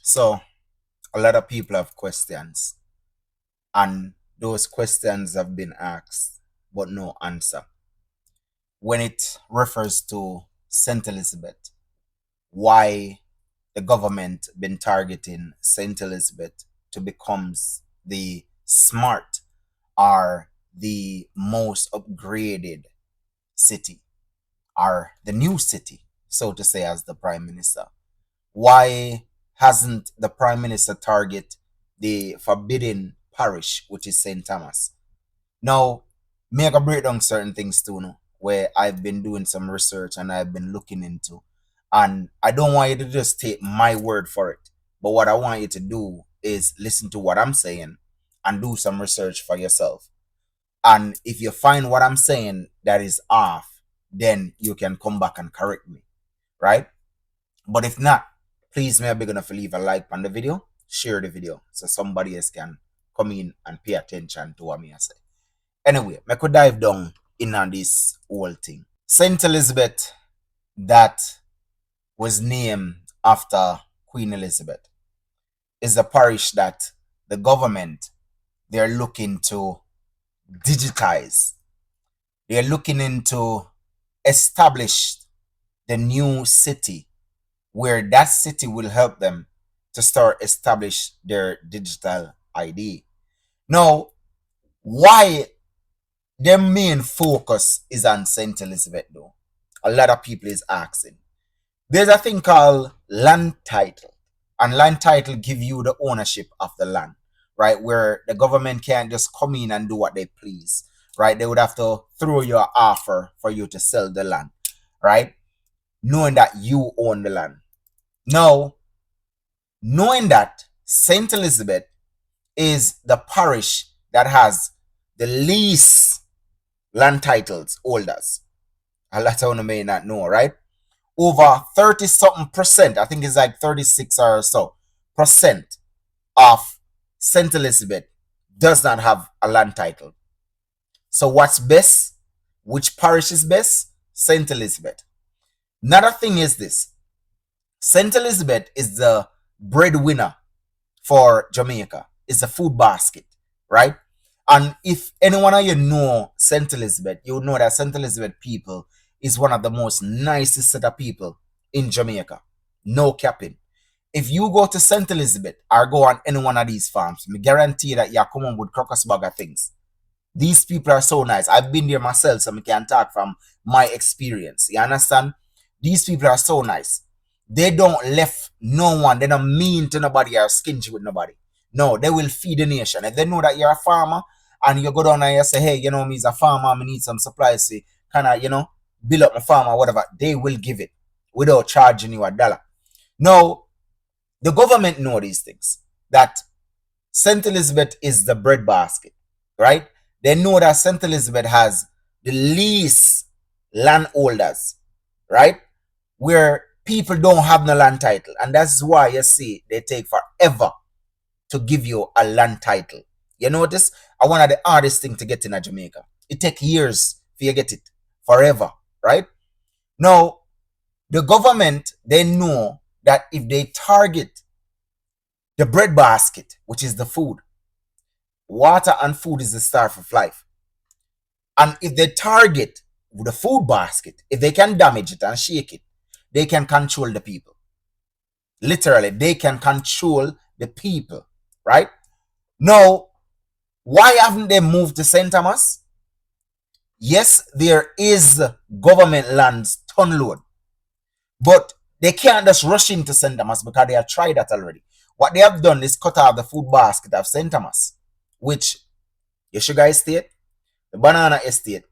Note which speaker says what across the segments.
Speaker 1: So a lot of people have questions, and those questions have been asked, but no answer. When it refers to St. Elizabeth, why the government been targeting St. Elizabeth to become the smart or the most upgraded city or the new city, so to say, as the prime minister. Why hasn't the prime minister target the forbidden parish, which is St. Thomas? Now, me I go break down certain things too, no, where I've been doing some research and I've been looking into. And I don't want you to just take my word for it. But what I want you to do is listen to what I'm saying and do some research for yourself. And if you find what I'm saying that is off, then you can come back and correct me, right? But if not, please may I beg enough to leave a like on the video, share the video so somebody else can come in and pay attention to what me I say. Anyway, I could dive down in on this whole thing. Saint Elizabeth, that was named after Queen Elizabeth, is a parish that the government, they're looking to digitize. They're looking into establish the new city where that city will help them to start establish their digital ID. Now, why their main focus is on St. Elizabeth though? A lot of people is asking. There's a thing called land title. And land title give you the ownership of the land, right? Where the government can't just come in and do what they please, right? They would have to throw you an offer for you to sell the land, right? Knowing that you own the land. Now, knowing that St. Elizabeth is the parish that has the least land titles holders. A lot of you may not know, right? Over 30 something percent, I think it's like 36 or so percent of St. Elizabeth does not have a land title. So what's best? Which parish is best? St. Elizabeth. Another thing is this. St. Elizabeth is the breadwinner for Jamaica. It's a food basket, right? And if anyone of you know St. Elizabeth, you know that St. Elizabeth people is one of the most nicest set of people in Jamaica. No capping. If you go to St. Elizabeth or go on any one of these farms, I guarantee that you're coming with crocus bag of things. These people are so nice. I've been there myself, so I can talk from my experience. You understand? These people are so nice. They don't left no one. They don't mean to nobody or stingy with nobody. No, they will feed the nation. If they know that you're a farmer and you go down and you say, hey, you know, me as a farmer, I need some supplies to kind of, you know, build up my farm or whatever, they will give it without charging you a dollar. Now, the government know these things, that St. Elizabeth is the bread basket, right? They know that St. Elizabeth has the least landholders, right? Where people don't have no land title. And that's why you see they take forever to give you a land title. You notice? One of the hardest thing to get in Jamaica. It takes years for you get it. Forever, right? Now, the government, they know that if they target the bread basket, which is the food, water and food is the start of life. And if they target the food basket, if they can damage it and shake it, they can control the people. Literally, they can control the people, right? Now, why haven't they moved to St. Thomas? Yes, there is government lands ton load, but they can't just rush into St. Thomas because they have tried that already. What they have done is cut off the food basket of St. Thomas, which the sugar estate, the banana estate,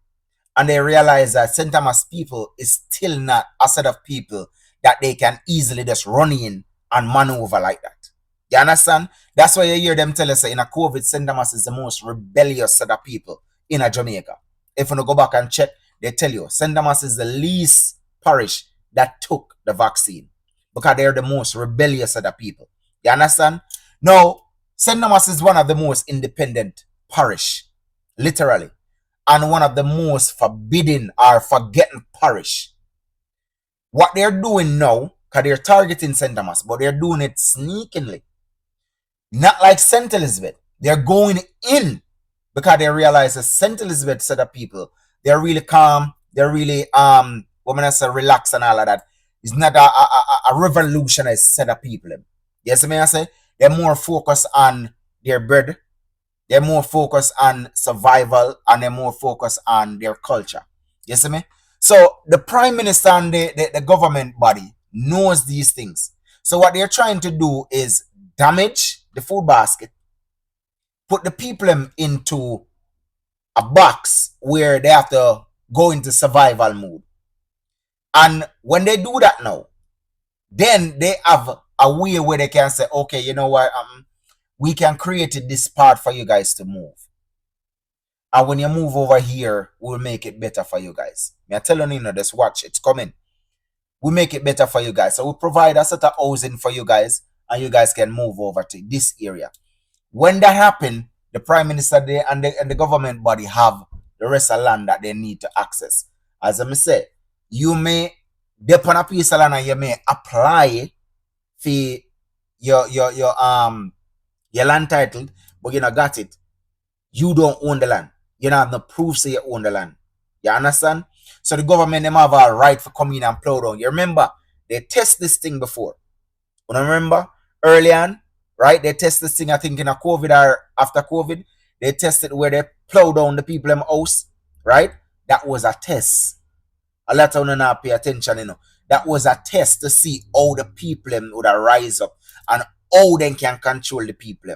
Speaker 1: and they realize that St. Thomas people is still not a set of people that they can easily just run in and maneuver like that. You understand? That's why you hear them tell us that in a COVID, St. Thomas is the most rebellious set of people in a Jamaica. If you go back and check, they tell you St. Thomas is the least parish that took the vaccine because they're the most rebellious set of people. You understand? Now, St. Thomas is one of the most independent parish, literally, and one of the most forbidden or forgotten parish. What they're doing now because they're targeting St. Thomas, but they're doing it sneakingly. Not like St. Elizabeth. They're going in because they realize that St. Elizabeth set of people, they're really calm, they're really women I say relax and all of that. It's not a revolutionary set of people. Yes, I say they're more focused on their bread, they're more focused on survival, and they're more focused on their culture. You see me? So the prime minister and the government body knows these things. So what they're trying to do is damage the food basket, put the people into a box where they have to go into survival mode. And when they do that now, then they have a way where they can say, okay, you know what, we can create this part for you guys to move. And when you move over here, we'll make it better for you guys. Me I tell you, just watch, it's coming. We make it better for you guys. So we provide a set of housing for you guys, and you guys can move over to this area. When that happens, the prime minister there and the government body have the rest of land that they need to access. As I say, you may depend on a piece of land and you may apply for your land title, but you not got it. You don't own the land. You don't have no proof say you own the land. You understand? So the government them have a right for come in and plow down. You remember they test this thing before. You remember early on, right? They test this thing, I think in a COVID or after COVID. They tested where they plow down the people in the house, right? That was a test. A lot of them not pay attention, That was a test to see how the people would rise up and how they can control the people.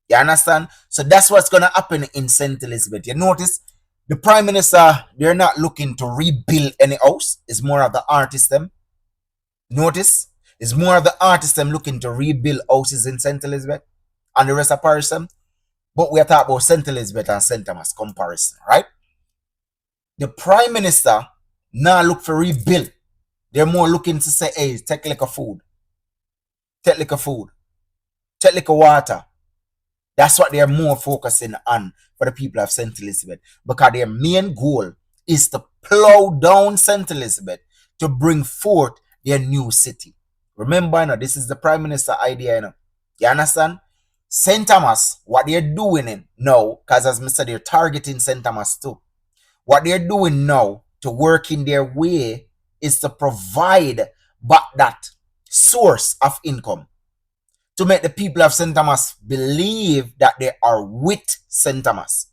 Speaker 1: You understand? So that's what's going to happen in St. Elizabeth. You notice the prime minister, they're not looking to rebuild any house. It's more of the artist them. Notice? It's more of the artists them looking to rebuild houses in St. Elizabeth and the rest of Paris them. But we are talking about St. Elizabeth and St. Thomas comparison, right? The prime minister now look for rebuild. They're more looking to say, hey, take a little food. Take a little food. Take a little water. That's what they're more focusing on for the people of St. Elizabeth. Because their main goal is to plow down St. Elizabeth to bring forth their new city. Remember, this is the prime minister idea. You understand? St. Thomas, what they're doing now, because as I said, they're targeting St. Thomas too. What they're doing now to work in their way is to provide back that source of income to make the people of St. Thomas believe that they are with St. Thomas.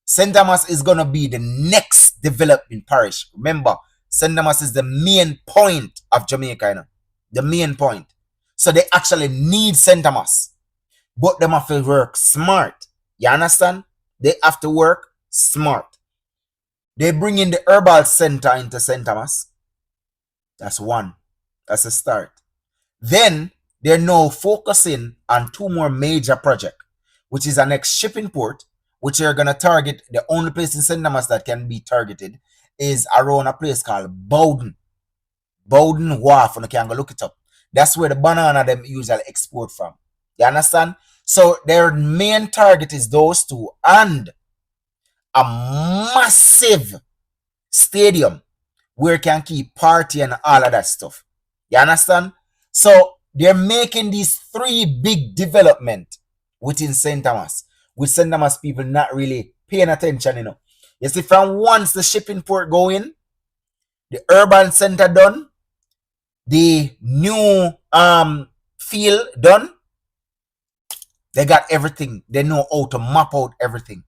Speaker 1: St. Thomas is going to be the next developing parish. Remember, St. Thomas is the main point of Jamaica, the main point. So they actually need St. Thomas. But they have to work smart. You understand? They have to work smart. They bring in the herbal center into St. Thomas. That's one. That's a start. Then they're now focusing on two more major projects, which is our next shipping port, which are going to target. The only place in St. Thomas that can be targeted is around a place called Bowden. Bowden Wharf, and you can go look it up. That's where the banana them usually export from. You understand? So their main target is those two and a massive stadium where you can keep party and all of that stuff. You understand? So they're making these three big development within St. Thomas, with St. Thomas people not really paying attention, You see, from once the shipping port go in, the urban center done, the new field done, they got everything. They know how to map out everything.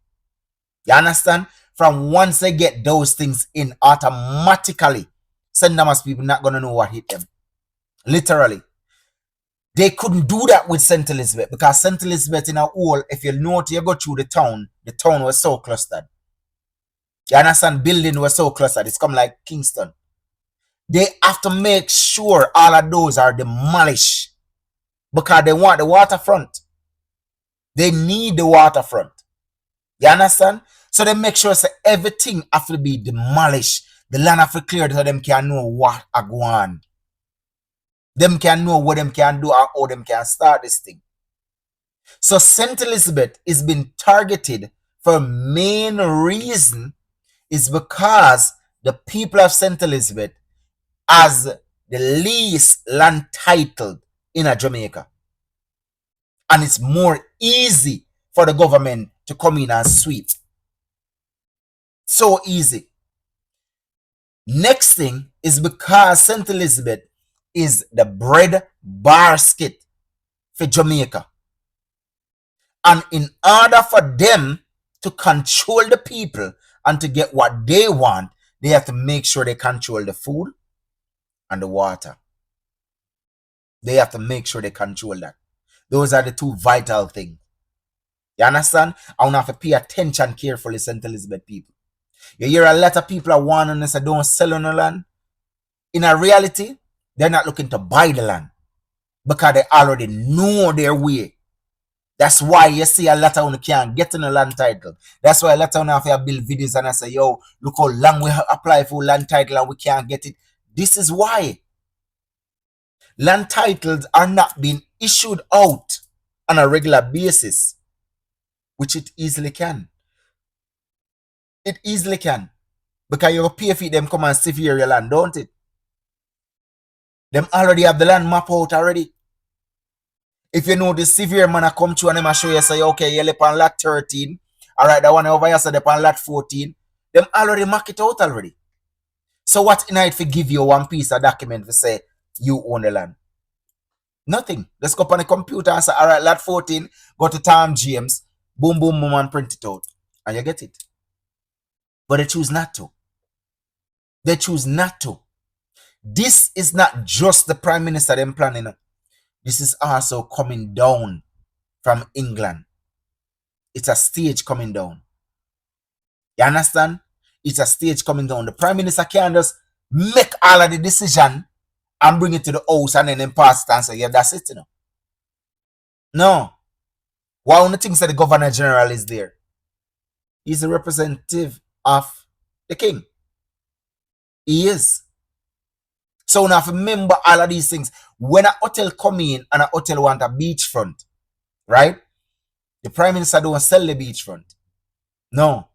Speaker 1: You understand? From once they get those things in, automatically, St. Thomas people not going to know what hit them. Literally. They couldn't do that with St. Elizabeth because St. Elizabeth in a whole, if you know you go through the town was so clustered. You understand? Building was so clustered. It's come like Kingston. They have to make sure all of those are demolished because they want the waterfront. They need the waterfront. You understand? So they make sure that everything have to be demolished. The land have to clear so them can know what are going on. Them can know what them can do or how them can start this thing. So St. Elizabeth is being targeted for main reason is because the people of St. Elizabeth, as the least land titled in a Jamaica. And it's more easy for the government to come in and sweep. So easy. Next thing is because St. Elizabeth is the bread basket for Jamaica. And in order for them to control the people and to get what they want, they have to make sure they control the food and the water. They have to make sure they control that. Those are the two vital things. You understand? I want to have to pay attention carefully, St. Elizabeth people. You hear a lot of people are warning us, don't sell on the land. In a reality, they're not looking to buy the land because they already know their way. That's why you see a lot of them can't get in a land title. That's why a lot of them have to build videos and I say, yo, look how long we apply for land title and we can't get it. This is why. Land titles are not being issued out on a regular basis, which it easily can. It easily can. Because you pay for them come and severe your land, don't it? Them already have the land map out already. If you know the severe man I come through and them I show you say, okay, you live on lot 13. Alright, the one over here said on lot 14. Them already mark it out already. So what in it for give you one piece of document to say you own the land? Nothing. Just go up on the computer and say, alright, lot 14, go to Tom James, boom, boom, boom, and print it out. And you get it. But they choose not to. They choose not to. This is not just the Prime Minister them planning. This is also coming down from England. It's a stage coming down. You understand? It's a stage coming down. The Prime Minister can't just make all of the decision and bring it to the house and then pass it and say, yeah, that's it, you know. No. One of the things that the Governor General is there. He's a representative of the King. He is. So now remember all of these things. When a hotel come in and a hotel want a beachfront, right? The Prime Minister don't sell the beachfront. No.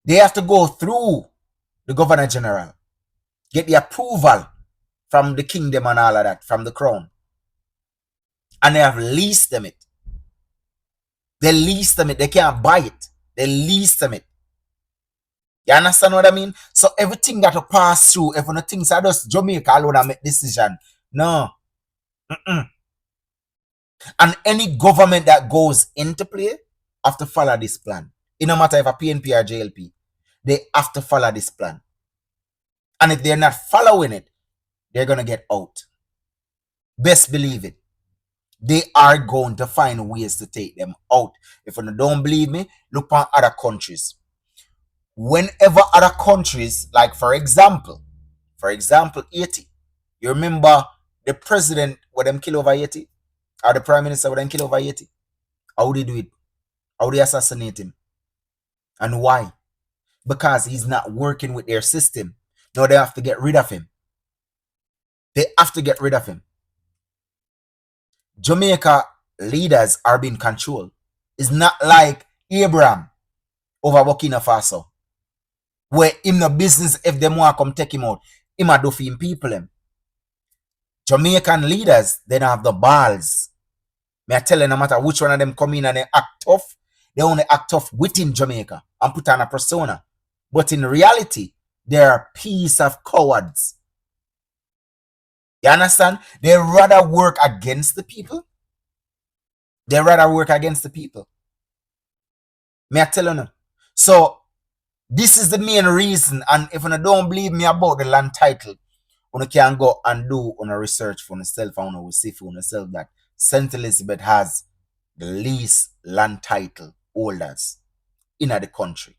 Speaker 1: They have to go through the Governor General. Get the approval from the kingdom and all of that, from the crown. And they have leased them it. They lease them it. They can't buy it. They lease them it. You understand what I mean? So everything that will pass through, if the things are just Jamaica alone and make decision. No. And any government that goes into play have to follow this plan. It no matter if a PNP or JLP. They have to follow this plan. And if they're not following it, they're going to get out. Best believe it. They are going to find ways to take them out. If you don't believe me, look at other countries. Whenever other countries, like for example, Haiti. You remember the president with them kill over Haiti? Or the prime minister with them kill over Haiti? How they do it? How they assassinate him? And why? Because he's not working with their system. Now they have to get rid of him. They have to get rid of him. Jamaica leaders are being controlled. It's not like Abraham over Burkina Faso, where him no business if them want to come take him out. Him a do for him people him. Jamaican leaders, they don't have the balls. Me I tell you, no matter which one of them come in and they act tough, they only act tough within Jamaica and put on a persona. But in reality, they're a piece of cowards. You understand? They rather work against the people. They rather work against the people. Me I tell you. So, this is the main reason. And if you don't believe me about the land title, you can go and do on a research for yourself and you will see for yourself that St. Elizabeth has the least land title holders in the country.